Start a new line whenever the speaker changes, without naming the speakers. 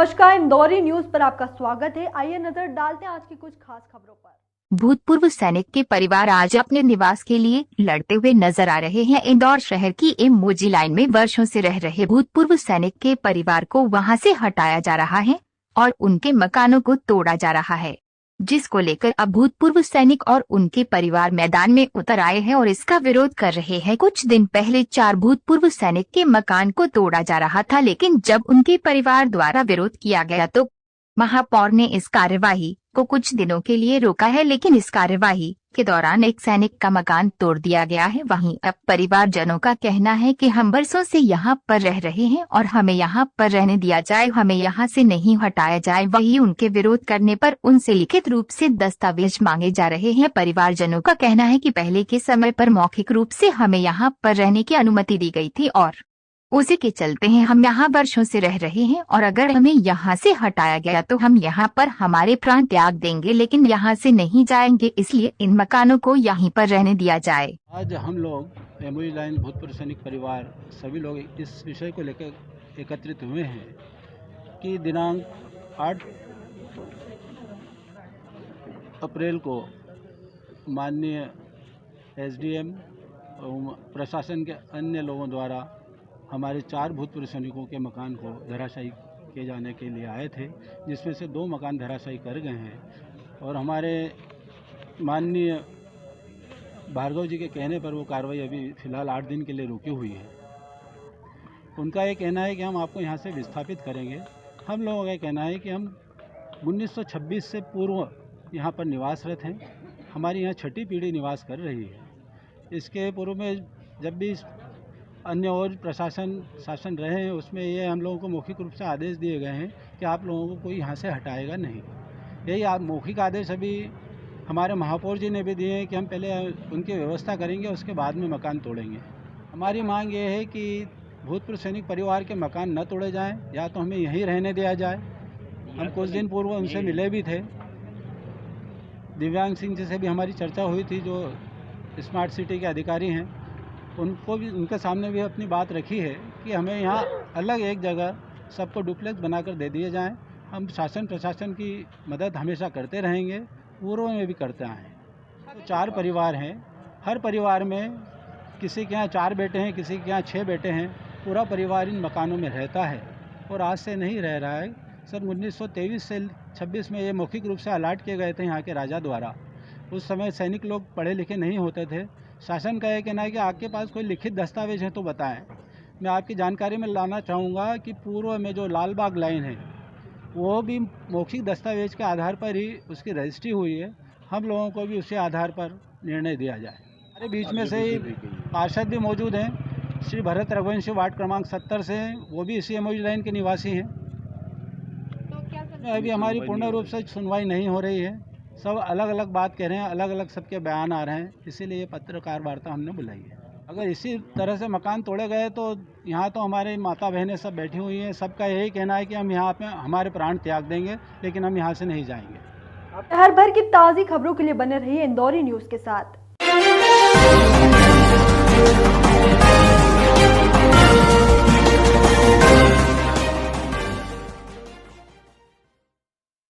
नमस्कार, इंदौरी न्यूज पर आपका स्वागत है। आइए नजर डालते हैं आज की कुछ खास खबरों पर।
भूतपूर्व सैनिक के परिवार आज अपने निवास के लिए लड़ते हुए नजर आ रहे हैं। इंदौर शहर की एमओजी लाइन में वर्षों से रह रहे भूतपूर्व सैनिक के परिवार को वहां से हटाया जा रहा है और उनके मकानों को तोड़ा जा रहा है, जिसको लेकर अब भूतपूर्व सैनिक और उनके परिवार मैदान में उतर आए हैं और इसका विरोध कर रहे हैं। कुछ दिन पहले 4 भूतपूर्व सैनिक के मकान को तोड़ा जा रहा था, लेकिन जब उनके परिवार द्वारा विरोध किया गया तो महापौर ने इस कार्यवाही को कुछ दिनों के लिए रोका है। लेकिन इस कार्यवाही के दौरान एक सैनिक का मकान तोड़ दिया गया है। वहीं अब परिवारजनों का कहना है कि हम बरसों से यहाँ पर रह रहे हैं और हमें यहाँ पर रहने दिया जाए, हमें यहाँ से नहीं हटाया जाए। वहीं उनके विरोध करने पर उनसे लिखित रूप से दस्तावेज मांगे जा रहे हैं। परिवारजनों का कहना है कि पहले के समय पर मौखिक रूप से हमें यहाँ पर रहने की अनुमति दी गई थी और उसी के चलते हैं हम यहाँ वर्षों से रह रहे हैं, और अगर हमें यहाँ से हटाया गया तो हम यहाँ पर हमारे प्राण त्याग देंगे, लेकिन यहाँ से नहीं जाएंगे। इसलिए इन मकानों को यहीं पर रहने दिया जाए।
आज हम लोग एमओजी लाइन भूतपूर्व सैनिक परिवार सभी लोग इस विषय को लेकर एकत्रित हुए हैं कि दिनांक 8 अप्रैल को माननीय एसडीएम और प्रशासन के अन्य लोगों द्वारा हमारे 4 भूतपूर्व सैनिकों के मकान को धराशायी किए जाने के लिए आए थे, जिसमें से 2 मकान धराशायी कर गए हैं और हमारे माननीय भार्गव जी के कहने पर वो कार्रवाई अभी फ़िलहाल 8 दिन के लिए रुकी हुई है। उनका ये कहना है कि हम आपको यहाँ से विस्थापित करेंगे। हम लोगों का कहना है कि हम 1926 से पूर्व यहाँ पर निवासरत हैं। हमारी यहाँ 6ठी पीढ़ी निवास कर रही है। इसके पूर्व में जब भी अन्य और प्रशासन शासन रहे हैं, उसमें ये हम लोगों को मौखिक रूप से आदेश दिए गए हैं कि आप लोगों को कोई यहाँ से हटाएगा नहीं। यही आप मौखिक आदेश अभी हमारे महापौर जी ने भी दिए हैं कि हम पहले उनकी व्यवस्था करेंगे, उसके बाद में मकान तोड़ेंगे। हमारी मांग ये है कि भूतपूर्व सैनिक परिवार के मकान न तोड़े जाएं, या तो हमें यहीं रहने दिया जाए। हम कुछ दिन पूर्व उनसे मिले भी थे। दिव्यांग सिंह जी से भी हमारी चर्चा हुई थी, जो स्मार्ट सिटी के अधिकारी हैं। उनको भी, उनके सामने भी अपनी बात रखी है कि हमें यहाँ अलग एक जगह सबको डुप्लेक्स बनाकर दे दिए जाएं। हम शासन प्रशासन की मदद हमेशा करते रहेंगे, पूर्व में भी करते आए हैं। तो 4 परिवार हैं, हर परिवार में किसी के यहाँ 4 बेटे हैं, किसी के यहाँ 6 बेटे हैं। पूरा परिवार इन मकानों में रहता है और आज से नहीं रह रहा है। सन 1923 से 26 में ये मौखिक रूप से अलाट किए गए थे यहाँ के राजा द्वारा। उस समय सैनिक लोग पढ़े लिखे नहीं होते थे। शासन का यह कहना है कि आपके पास कोई लिखित दस्तावेज है तो बताएं। मैं आपकी जानकारी में लाना चाहूँगा कि पूर्व में जो लाल बाग लाइन है, वो भी मौखिक दस्तावेज के आधार पर ही उसकी रजिस्ट्री हुई है। हम लोगों को भी उसी आधार पर निर्णय दिया जाए। हमारे बीच में से ही पार्षद भी मौजूद हैं, श्री भरत रघुवंशी, वार्ड क्रमांक 70 से हैं। वो भी इसी एमओजी लाइन के निवासी हैं। अभी हमारी पूर्ण रूप से सुनवाई नहीं हो रही है। सब अलग अलग बात कह रहे हैं, अलग अलग सबके बयान आ रहे हैं, इसीलिए ये पत्रकार वार्ता हमने बुलाई है। अगर इसी तरह से मकान तोड़े गए तो यहाँ तो हमारे माता बहनें सब बैठी हुई हैं। सबका यही कहना है कि हम यहाँ पे हमारे प्राण त्याग देंगे, लेकिन हम यहाँ से नहीं जाएंगे।
हर भर की ताज़ी खबरों के लिए बने रहिए इंदौरी न्यूज के साथ।